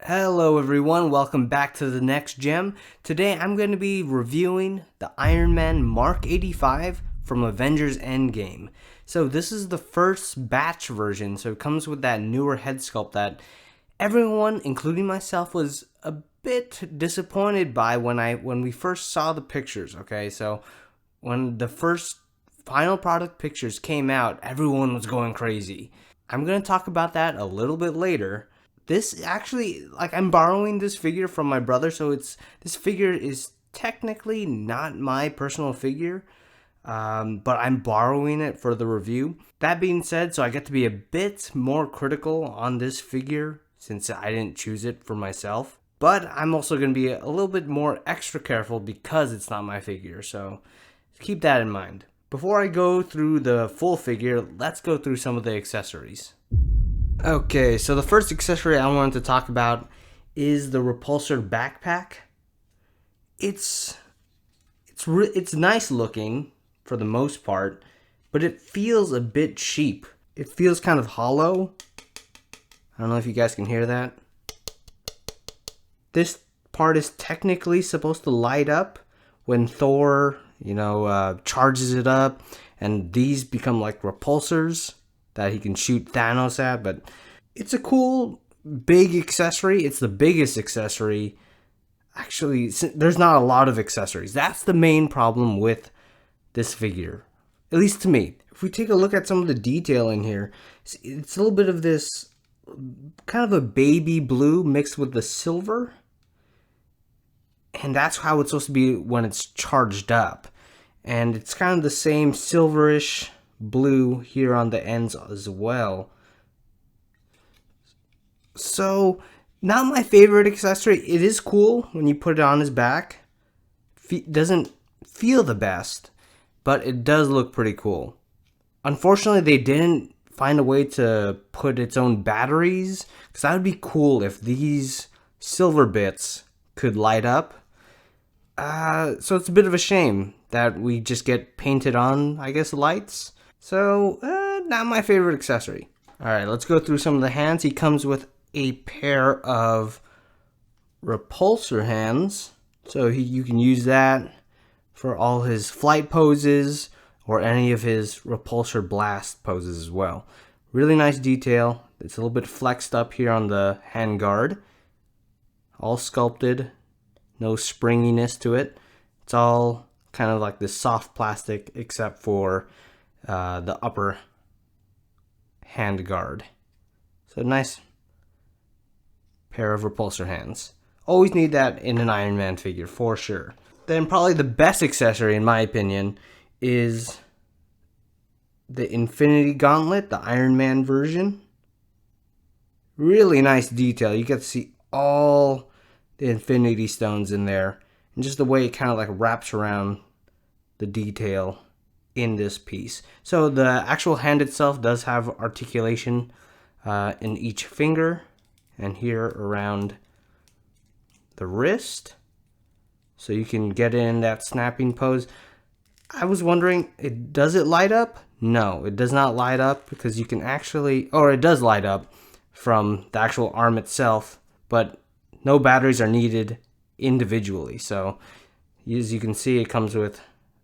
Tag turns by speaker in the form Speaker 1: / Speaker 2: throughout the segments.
Speaker 1: Hello everyone, welcome back to the next gem. Today I'm going to be reviewing the Iron Man Mark 85 from Avengers Endgame. So this is the first batch version, so it comes with that newer head sculpt that everyone, including myself, was a bit disappointed by when we first saw the pictures, okay? So when the first final product pictures came out, everyone was going crazy. I'm going to talk about that a little bit later. This actually, I'm borrowing this figure from my brother, so this figure is technically not my personal figure, but I'm borrowing it for the review. That being said, so I get to be a bit more critical on this figure since I didn't choose it for myself. But I'm also going to be a little bit more extra careful because it's not my figure, so keep that in mind. Before I go through the full figure, let's go through some of the accessories. Okay, so the first accessory I wanted to talk about is the repulsor backpack. It's nice looking for the most part, but it feels a bit cheap. It feels kind of hollow. I don't know if you guys can hear that. This part is technically supposed to light up when Thor, charges it up, and these become like repulsors that he can shoot Thanos at, but it's a cool big accessory. It's the biggest accessory. Actually, there's not a lot of accessories. That's the main problem with this figure, at least to me. If we take a look at some of the detail in here, it's a little bit of this kind of a baby blue mixed with the silver, and that's how it's supposed to be when it's charged up. And it's kind of the same silverish blue here on the ends as well. So, not my favorite accessory. It is cool when you put it on his back. Doesn't feel the best, but it does look pretty cool. Unfortunately, they didn't find a way to put its own batteries, because that would be cool if these silver bits could light up. So it's a bit of a shame that we just get painted on, lights. So, not my favorite accessory. Alright, let's go through some of the hands. He comes with a pair of repulsor hands. So you can use that for all his flight poses or any of his repulsor blast poses as well. Really nice detail. It's a little bit flexed up here on the hand guard. All sculpted. No springiness to it. It's all kind of like this soft plastic except for the upper hand guard. So nice pair of repulsor hands. Always need that in an Iron Man figure for sure. Then probably the best accessory in my opinion is the Infinity Gauntlet, the Iron Man version. Really nice detail. You get to see all the Infinity Stones in there, and just the way it kind of like wraps around the detail in this piece. So the actual hand itself does have articulation in each finger and here around the wrist, so you can get in that snapping pose. I was wondering, does it light up? No, it does not light up, because you can actually, or it does light up from the actual arm itself, but no batteries are needed individually. So as you can see, it comes with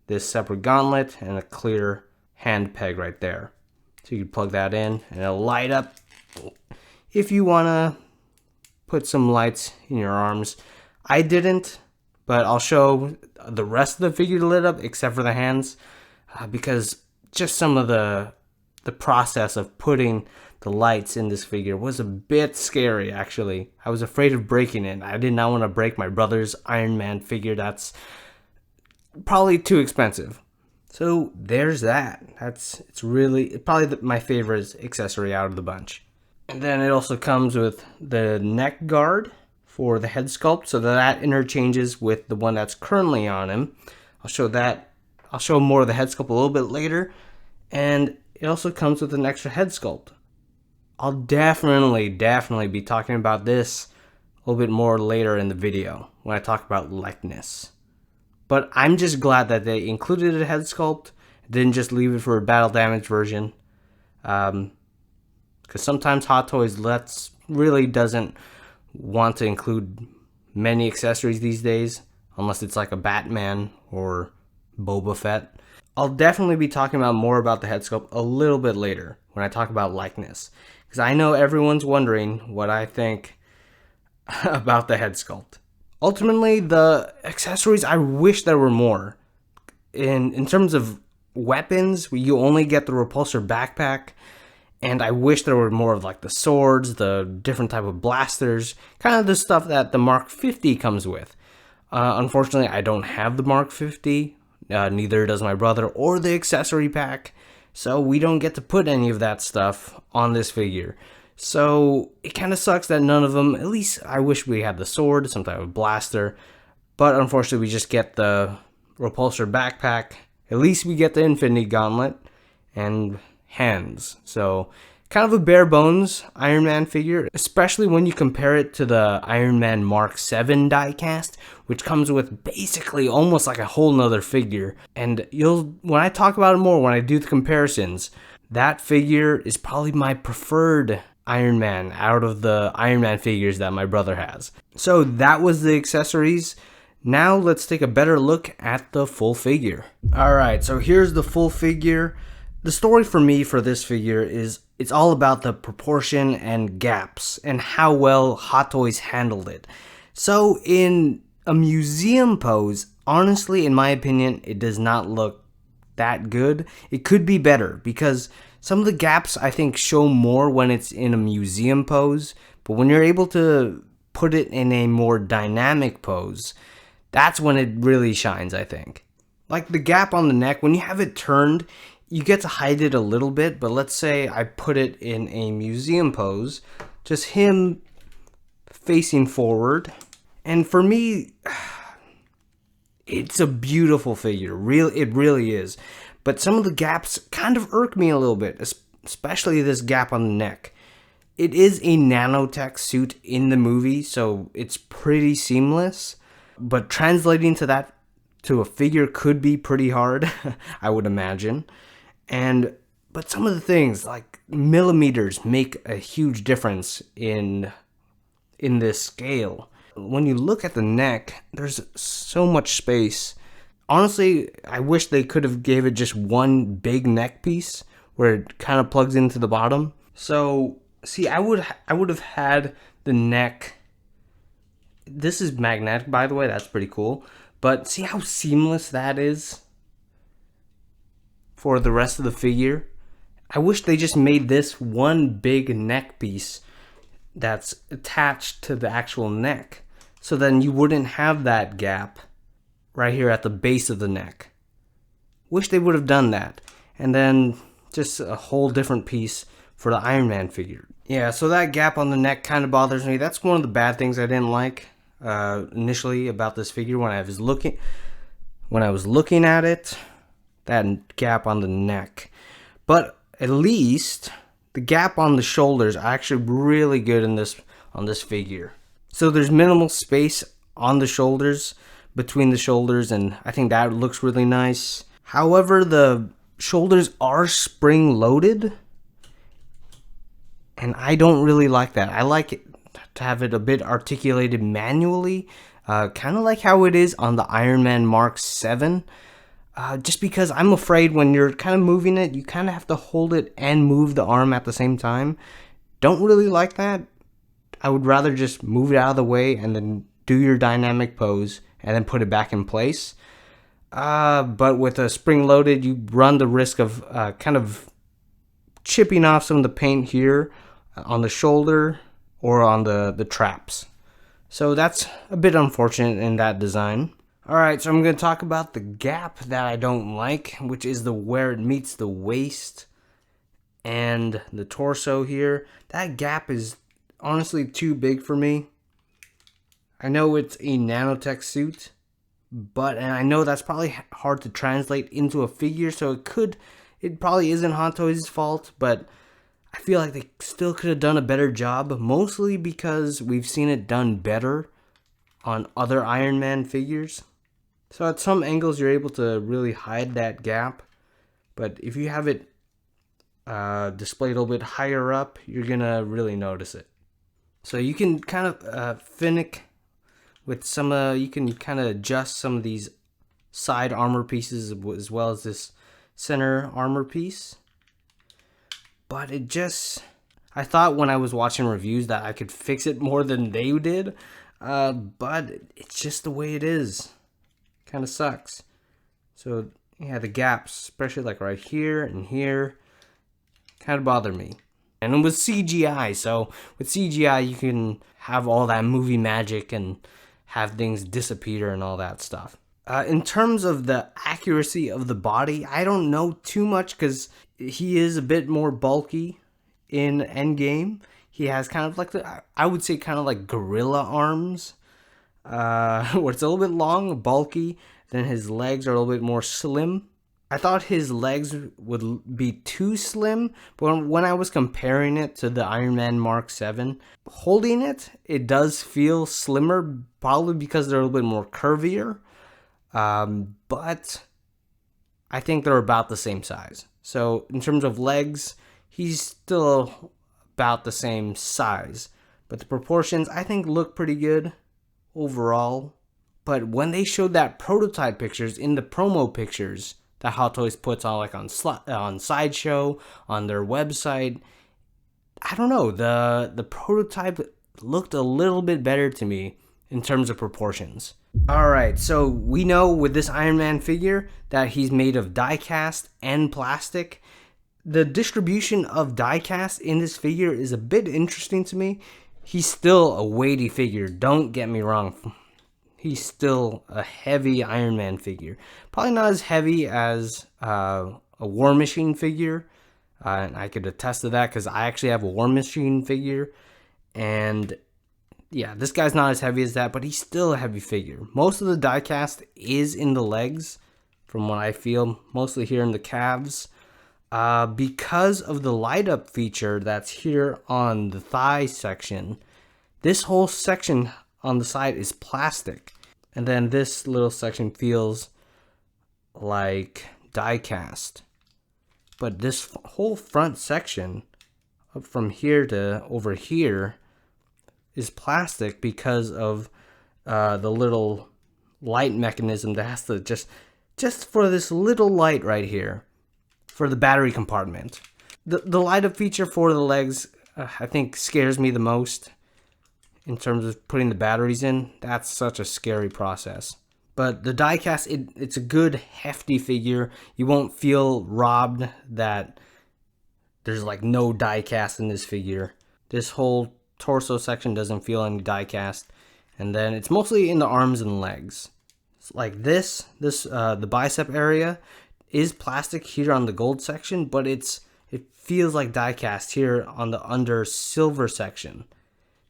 Speaker 1: this separate gauntlet and a clear hand peg right there. So you can plug that in and it'll light up if you want to put some lights in your arms. I didn't, but I'll show the rest of the figure lit up except for the hands, because just some of the process of putting the lights in this figure was a bit scary, actually. I was afraid of breaking it. I did not want to break my brother's Iron Man figure. That's probably too expensive. So there's that. It's probably my favorite accessory out of the bunch. And then it also comes with the neck guard for the head sculpt, so that interchanges with the one that's currently on him. I'll show more of the head sculpt a little bit later. And it also comes with an extra head sculpt. I'll definitely be talking about this a little bit more later in the video when I talk about likeness. But I'm just glad that they included a head sculpt, didn't just leave it for a battle damage version. Because sometimes Hot Toys really doesn't want to include many accessories these days, unless it's like a Batman or Boba Fett. I'll definitely be talking about more about the head sculpt a little bit later when I talk about likeness, because I know everyone's wondering what I think about the head sculpt. Ultimately, the accessories, I wish there were more. In terms of weapons, you only get the repulsor backpack, and I wish there were more of like the swords, the different type of blasters, kind of the stuff that the Mark 50 comes with. Unfortunately, I don't have the Mark 50, neither does my brother or the accessory pack, so we don't get to put any of that stuff on this figure. So it kind of sucks that none of them, at least I wish we had the sword, some type of blaster, but unfortunately we just get the repulsor backpack. At least we get the Infinity Gauntlet and hands. So kind of a bare bones Iron Man figure, especially when you compare it to the Iron Man Mark 7 diecast, which comes with basically almost like a whole nother figure. And when I talk about it more, when I do the comparisons, that figure is probably my preferred Iron Man out of the Iron Man figures that my brother has. So that was the accessories. Now let's take a better look at the full figure. Alright, so here's the full figure. The story for me for this figure is it's all about the proportion and gaps and how well Hot Toys handled it. So in a museum pose, honestly, in my opinion, it does not look that good. It could be better because some of the gaps I think show more when it's in a museum pose, but when you're able to put it in a more dynamic pose, that's when it really shines, I think. Like the gap on the neck, when you have it turned, you get to hide it a little bit, but let's say I put it in a museum pose, just him facing forward, and for me, it's a beautiful figure. It really is. But some of the gaps kind of irk me a little bit, especially this gap on the neck. It is a nanotech suit in the movie, so it's pretty seamless. But translating that to a figure could be pretty hard, I would imagine. But some of the things, like millimeters, make a huge difference in this scale. When you look at the neck, there's so much space. Honestly, I wish they could have gave it just one big neck piece where it kind of plugs into the bottom. So, see, I would have had the neck. This is magnetic, by the way. That's pretty cool. But see how seamless that is for the rest of the figure? I wish they just made this one big neck piece that's attached to the actual neck. So then you wouldn't have that gap right here at the base of the neck. Wish they would have done that. And then just a whole different piece for the Iron Man figure. Yeah, so that gap on the neck kind of bothers me. That's one of the bad things I didn't like initially about this figure when I was looking at it. That gap on the neck. But at least the gap on the shoulders are actually really good on this figure. So there's minimal space on the shoulders, between the shoulders, and I think that looks really nice. However, the shoulders are spring loaded, and I don't really like that. I like it to have it a bit articulated manually, kind of like how it is on the Iron Man Mark 7. Just because I'm afraid when you're kind of moving it, you kind of have to hold it and move the arm at the same time. Don't really like that. I would rather just move it out of the way and then do your dynamic pose and then put it back in place. But with a spring loaded, you run the risk of kind of chipping off some of the paint here on the shoulder or on the traps. So that's a bit unfortunate in that design. Alright, so I'm going to talk about the gap that I don't like, which is where it meets the waist and the torso here. That gap is honestly too big for me. I know it's a nanotech suit, and I know that's probably hard to translate into a figure, so it probably isn't Hot Toys' fault, but I feel like they still could have done a better job, mostly because we've seen it done better on other Iron Man figures. So at some angles you're able to really hide that gap, but if you have it displayed a little bit higher up, you're gonna really notice it. So you can kind of finick with some, you can kind of adjust some of these side armor pieces as well as this center armor piece. But it just, I thought when I was watching reviews that I could fix it more than they did. But it's just the way it is. Kind of sucks. So yeah, the gaps, especially like right here and here, kind of bother me. And it was CGI, so with CGI you can have all that movie magic and have things disappear and all that stuff. In terms of the accuracy of the body, I don't know too much because he is a bit more bulky in Endgame. He has kind of like I would say kind of like gorilla arms, where it's a little bit long, bulky. Then his legs are a little bit more slim. I thought his legs would be too slim, but when I was comparing it to the Iron Man Mark 7, holding it, it does feel slimmer, probably because they're a little bit more curvier. But I think they're about the same size. So in terms of legs, he's still about the same size. But the proportions, I think, look pretty good overall. But when they showed that prototype pictures in the promo pictures that Hot Toys puts on, like on Sideshow, on their website, I don't know, the prototype looked a little bit better to me in terms of proportions. Alright, so we know with this Iron Man figure that he's made of die-cast and plastic. The distribution of die-cast in this figure is a bit interesting to me. He's still a weighty figure, don't get me wrong. He's still a heavy Iron Man figure. Probably not as heavy as a War Machine figure. And I could attest to that because I actually have a War Machine figure. And yeah, this guy's not as heavy as that, but he's still a heavy figure. Most of the diecast is in the legs, from what I feel, mostly here in the calves. Because of the light up feature that's here on the thigh section, this whole section on the side is plastic. And then this little section feels like die-cast. But this whole front section, up from here to over here, is plastic because of the little light mechanism that has to just for this little light right here, for the battery compartment. The light up feature for the legs, I think, scares me the most. In terms of putting the batteries in, that's such a scary process. But the diecast, it's a good hefty figure. You won't feel robbed that there's like no diecast in this figure. This whole torso section doesn't feel any diecast. And then it's mostly in the arms and legs. It's like the bicep area is plastic here on the gold section, but it feels like diecast here on the under silver section.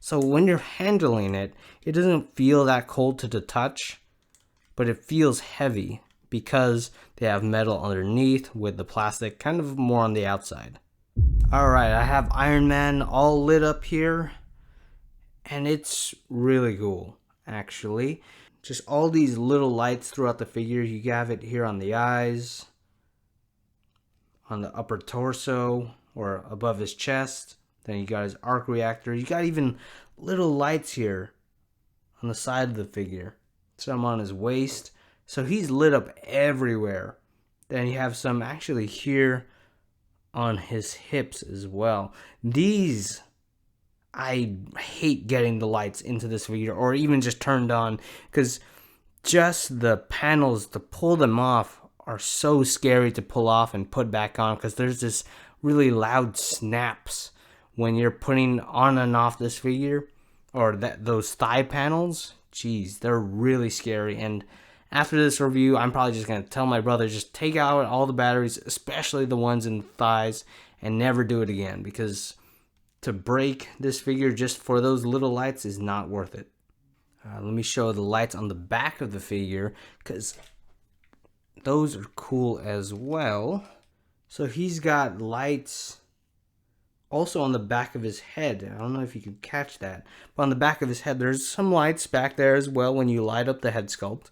Speaker 1: So when you're handling it, it doesn't feel that cold to the touch, but it feels heavy because they have metal underneath with the plastic kind of more on the outside. Alright, I have Iron Man all lit up here, and it's really cool, actually. Just all these little lights throughout the figure. You have it here on the eyes, on the upper torso, or above his chest. Then you got his arc reactor. You got even little lights here on the side of the figure. Some on his waist. So he's lit up everywhere. Then you have some actually here on his hips as well. These, I hate getting the lights into this figure or even just turned on, because just the panels to pull them off are so scary to pull off and put back on, because there's this really loud snaps when you're putting on and off this figure, or those thigh panels. Jeez, they're really scary. And after this review, I'm probably just going to tell my brother, just take out all the batteries, especially the ones in the thighs, and never do it again, because to break this figure just for those little lights is not worth it. Let me show the lights on the back of the figure, because those are cool as well. So he's got lights also on the back of his head. I don't know if you can catch that, but on the back of his head, there's some lights back there as well when you light up the head sculpt.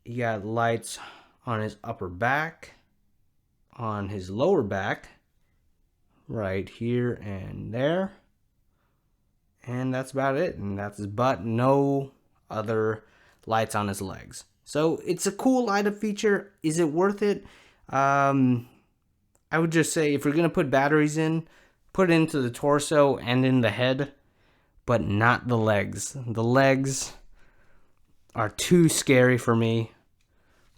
Speaker 1: You got lights on his upper back, on his lower back, right here and there. And that's about it. And that's his butt. No other lights on his legs. So it's a cool light up feature. Is it worth it? I would just say if you're going to put batteries in, put it into the torso and in the head, but not the legs. The legs are too scary for me.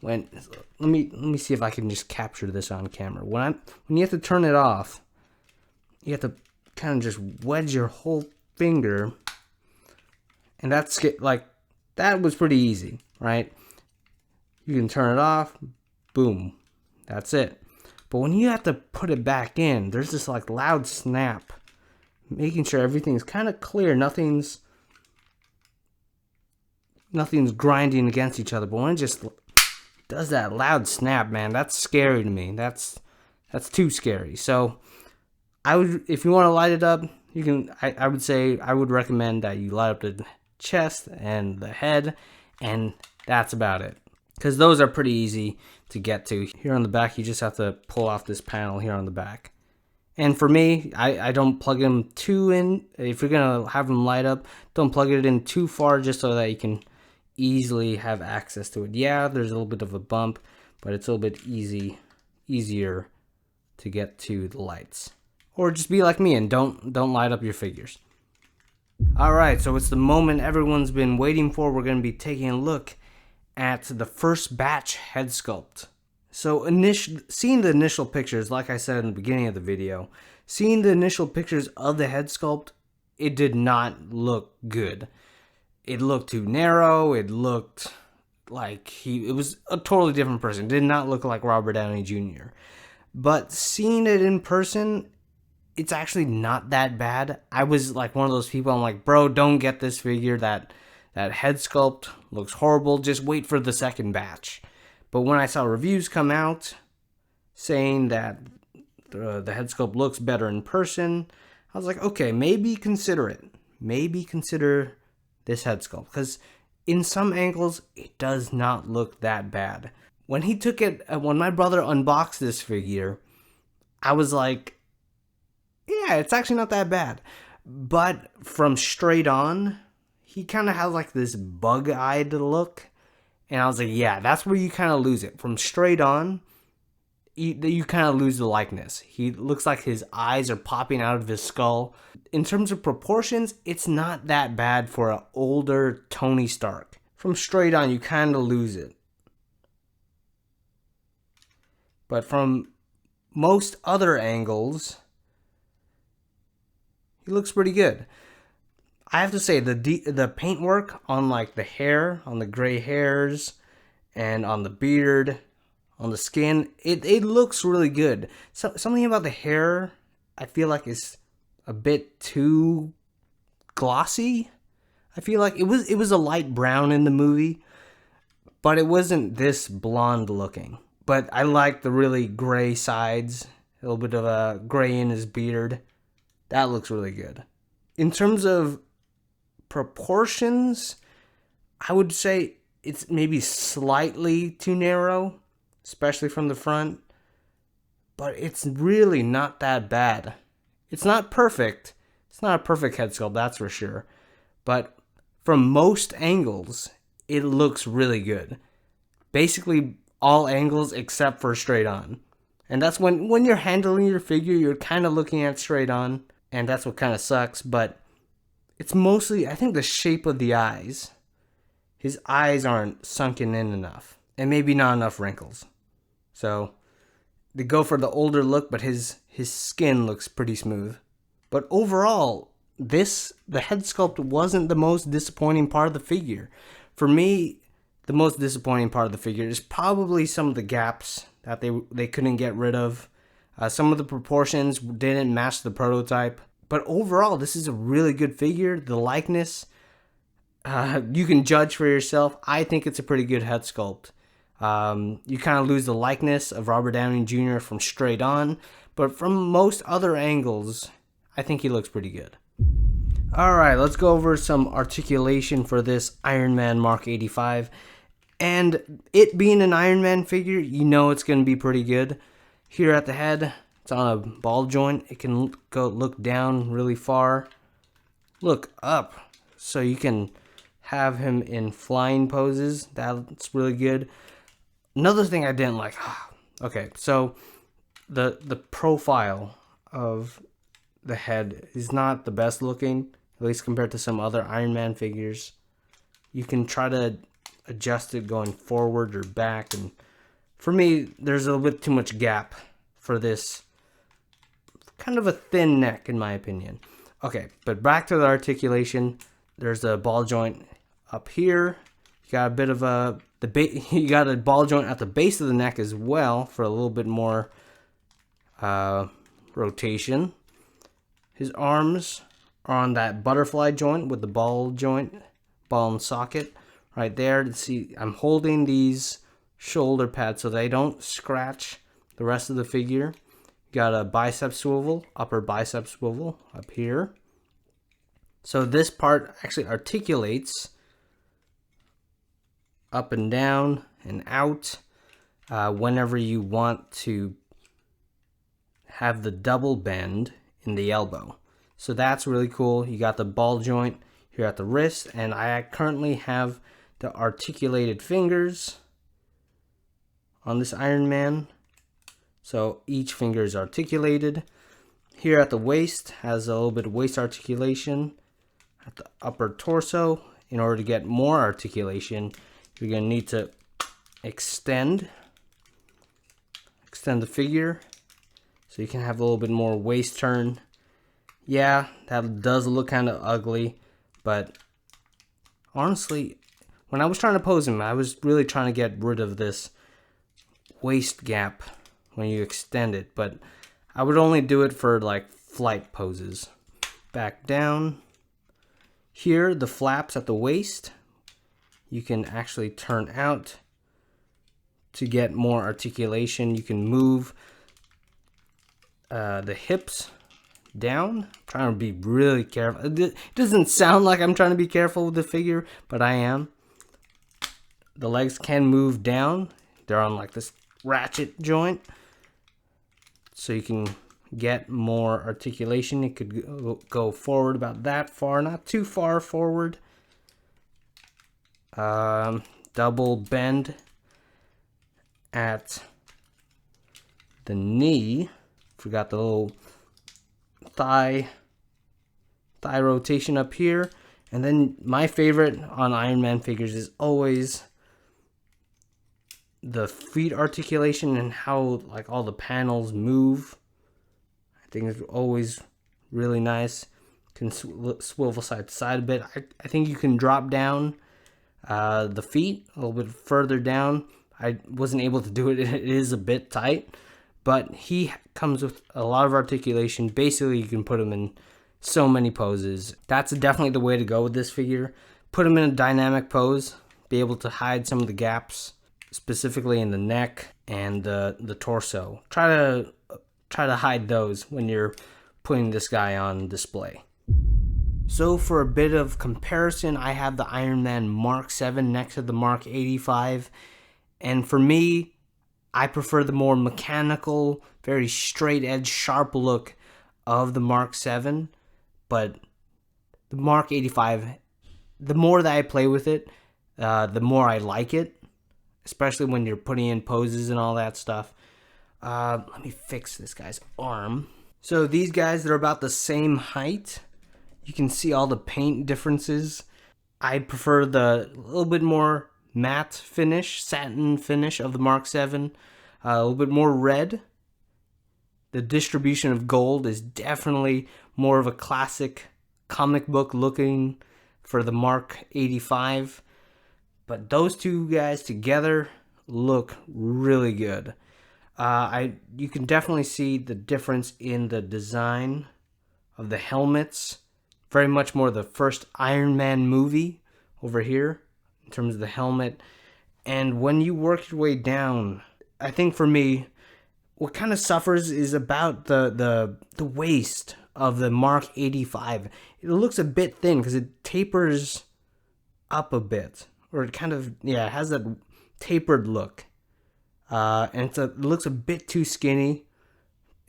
Speaker 1: Let me see if I can just capture this on camera. When you have to turn it off, you have to kind of just wedge your whole finger, and that's like that was pretty easy, right? You can turn it off, boom, that's it. But when you have to put it back in, there's this like loud snap, making sure everything's kind of clear, nothing's grinding against each other. But when it just does that loud snap, man, that's scary to me. That's too scary. So if you want to light it up, you can. I would say I would recommend that you light up the chest and the head, and that's about it. Because those are pretty easy to get to. Here on the back, you just have to pull off this panel here on the back. And for me, I don't plug them too in. If you're gonna have them light up, don't plug it in too far, just so that you can easily have access to it. Yeah, there's a little bit of a bump, but it's a little bit easier to get to the lights. Or just be like me and don't light up your figures. Alright, so it's the moment everyone's been waiting for. We're going to be taking a look at the first batch head sculpt. So seeing the initial pictures, like I said in the beginning of the video, seeing the initial pictures of the head sculpt, it did not look good. It looked too narrow. It looked like it was a totally different person. It did not look like Robert Downey Jr. But seeing it in person, it's actually not that bad. I was like one of those people, I'm like, bro, don't get this figure. That head sculpt looks horrible. Just wait for the second batch. But when I saw reviews come out saying that the head sculpt looks better in person, I was like, okay, maybe consider it. Maybe consider this head sculpt, because in some angles it does not look that bad. When my brother unboxed this figure, I was like, yeah, it's actually not that bad. But from straight on, he kind of has like this bug-eyed look, and I was like, yeah, that's where you kind of lose it. From straight on, you kind of lose the likeness. He looks like his eyes are popping out of his skull. In terms of proportions, it's not that bad for an older Tony Stark. From straight on, you kind of lose it. But from most other angles, he looks pretty good. I have to say, the paintwork on like the hair, on the gray hairs, and on the beard, on the skin, it looks really good. Something about the hair, I feel like is a bit too glossy. I feel like it was a light brown in the movie, but it wasn't this blonde looking. But I like the really gray sides, a little bit of a gray in his beard. That looks really good. In terms of proportions, I would say it's maybe slightly too narrow, especially from the front, but it's really not that bad. It's not perfect. It's not a perfect head sculpt, that's for sure. But from most angles, it looks really good. Basically, all angles except for straight on. And that's when you're handling your figure, you're kind of looking at straight on, and that's what kind of sucks. But it's mostly, I think, the shape of the eyes. His eyes aren't sunken in enough, and maybe not enough wrinkles. So they go for the older look, but his skin looks pretty smooth. But overall, the head sculpt wasn't the most disappointing part of the figure. For me, the most disappointing part of the figure is probably some of the gaps that they couldn't get rid of. Some of the proportions didn't match the prototype. But overall, this is a really good figure. The likeness, you can judge for yourself. I think it's a pretty good head sculpt. You kind of lose the likeness of Robert Downey Jr. from straight on, but from most other angles, I think he looks pretty good. Alright, let's go over some articulation for this Iron Man Mark 85. And it being an Iron Man figure, you know it's going to be pretty good. Here at the head, it's on a ball joint. It can look down really far. look up so you can have him in flying poses. That's really good. Another thing I didn't like. Okay, so the profile of the head is not the best looking, at least compared to some other Iron Man figures. You can try to adjust it going forward or back, and for me, there's a little bit too much gap for this kind of a thin neck, in my opinion. Okay, but back to the articulation. There's a ball joint up here. You got a bit of you got a ball joint at the base of the neck as well for a little bit more rotation. His arms are on that butterfly joint with the ball joint, ball and socket right there. See, I'm holding these shoulder pads so they don't scratch the rest of the figure. Got a bicep swivel, upper bicep swivel up here. So this part actually articulates up and down and out whenever you want to have the double bend in the elbow. So that's really cool. You got the ball joint here at the wrist, and I currently have the articulated fingers on this Iron Man. So each finger is articulated. Here at the waist has a little bit of waist articulation. At the upper torso, in order to get more articulation, you're going to need to extend the figure so you can have a little bit more waist turn. Yeah, that does look kind of ugly, but honestly, when I was trying to pose him, I was really trying to get rid of this waist gap when you extend it, but I would only do it for like flight poses. Back down. Here, the flaps at the waist, you can actually turn out to get more articulation. You can move the hips down. I'm trying to be really careful. It doesn't sound like I'm trying to be careful with the figure, but I am. The legs can move down. They're on like this ratchet joint, so you can get more articulation. It could go forward about that far, not too far forward. Double bend at the knee. Forgot the little thigh rotation up here. And then my favorite on Iron Man figures is always the feet articulation and how like all the panels move. I think it's always really nice. Can swivel side to side a bit. I think you can drop down the feet a little bit further down. I wasn't able to do it. It is a bit tight, but he comes with a lot of articulation. Basically, you can put him in so many poses. That's definitely the way to go with this figure. Put him in a dynamic pose. Be able to hide some of the gaps, specifically in the neck and the torso. Try to hide those when you're putting this guy on display. So for a bit of comparison, I have the Iron Man Mark 7 next to the Mark 85. And for me, I prefer the more mechanical, very straight edge, sharp look of the Mark 7. But the Mark 85, the more that I play with it, the more I like it. Especially when you're putting in poses and all that stuff. Let me fix this guy's arm. So these guys, they're about the same height. You can see all the paint differences. I prefer the little bit more matte finish, satin finish of the Mark 7. A little bit more red. The distribution of gold is definitely more of a classic comic book looking for the Mark 85. But those two guys together look really good. You can definitely see the difference in the design of the helmets. Very much more the first Iron Man movie over here in terms of the helmet. And when you work your way down, I think for me, what kind of suffers is about the waist of the Mark 85. It looks a bit thin because it tapers up a bit. Or it kind of, it has that tapered look. And it looks a bit too skinny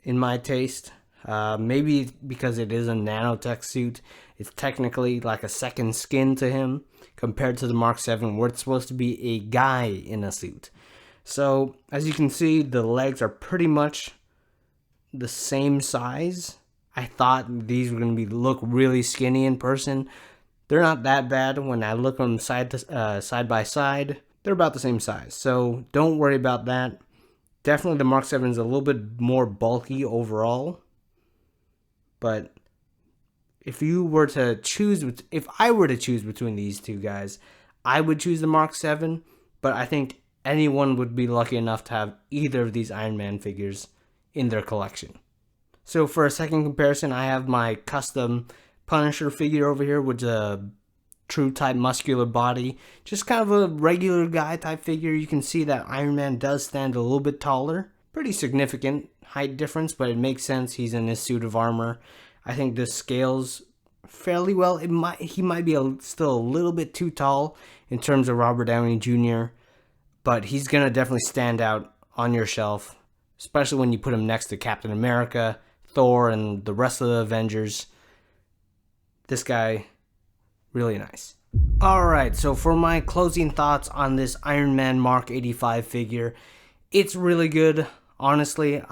Speaker 1: in my taste. Maybe because it is a nanotech suit, it's technically like a second skin to him compared to the Mark 7 where it's supposed to be a guy in a suit. So as you can see, the legs are pretty much the same size. I thought these were going to look really skinny in person. They're not that bad. When I look them side by side, they're about the same size. So don't worry about that. Definitely the Mark 7 is a little bit more bulky overall. But if I were to choose between these two guys, I would choose the Mark 7. But I think anyone would be lucky enough to have either of these Iron Man figures in their collection. So for a second comparison, I have my custom Punisher figure over here with a true type muscular body. Just kind of a regular guy type figure. You can see that Iron Man does stand a little bit taller. Pretty significant height difference, but it makes sense. He's in his suit of armor. I think this scales fairly well. He might be still a little bit too tall in terms of Robert Downey Jr., but he's going to definitely stand out on your shelf, especially when you put him next to Captain America, Thor, and the rest of the Avengers. This guy, really nice. Alright, so for my closing thoughts on this Iron Man Mark 85 figure, it's really good. Honestly,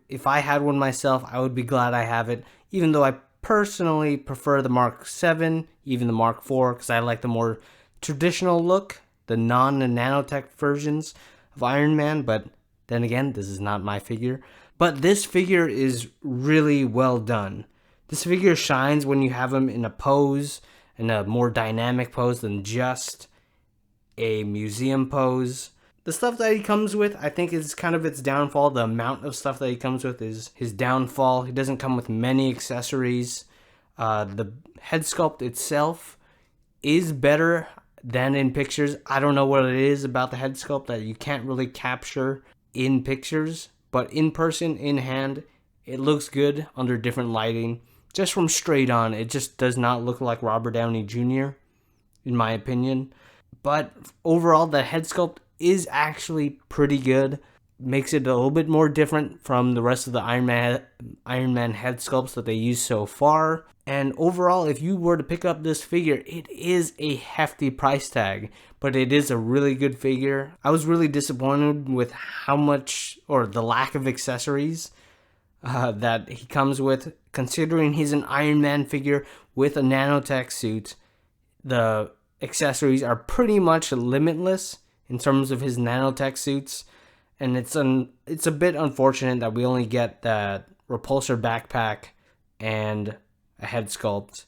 Speaker 1: if I had one myself, I would be glad I have it, even though I personally prefer the Mark 7, even the Mark 4, because I like the more traditional look, the non-nanotech versions of Iron Man, but then again, this is not my figure. But this figure is really well done. This figure shines when you have him in a pose, in a more dynamic pose than just a museum pose. The stuff that he comes with, I think, is kind of its downfall. The amount of stuff that he comes with is his downfall. He doesn't come with many accessories. The head sculpt itself is better than in pictures. I don't know what it is about the head sculpt that you can't really capture in pictures, but in person, in hand, it looks good under different lighting. Just from straight on, it just does not look like Robert Downey Jr., in my opinion. But overall, the head sculpt is actually pretty good. Makes it a little bit more different from the rest of the Iron Man head sculpts that they use so far. And overall, if you were to pick up this figure, it is a hefty price tag, but it is a really good figure. I was really disappointed with how much, or the lack of accessories that he comes with, considering he's an Iron Man figure with a nanotech suit. The accessories are pretty much limitless in terms of his nanotech suits, and it's a bit unfortunate that we only get that repulsor backpack and a head sculpt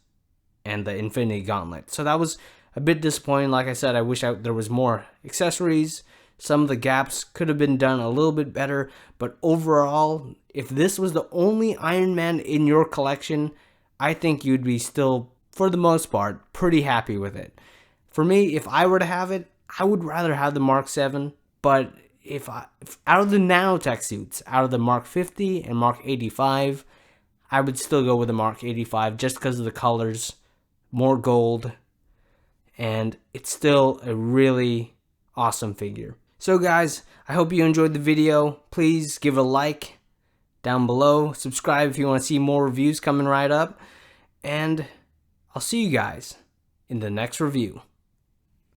Speaker 1: and the Infinity Gauntlet. So that was a bit disappointing. Like I said, I wish there was more accessories. Some of the gaps could have been done a little bit better, but overall, if this was the only Iron Man in your collection, I think you'd be still, for the most part, pretty happy with it. For me, if I were to have it, I would rather have the Mark 7, but if out of the nanotech suits, out of the Mark 50 and Mark 85, I would still go with the Mark 85 just because of the colors, more gold, and it's still a really awesome figure. So guys, I hope you enjoyed the video. Please give a like down below. Subscribe if you want to see more reviews coming right up. And I'll see you guys in the next review.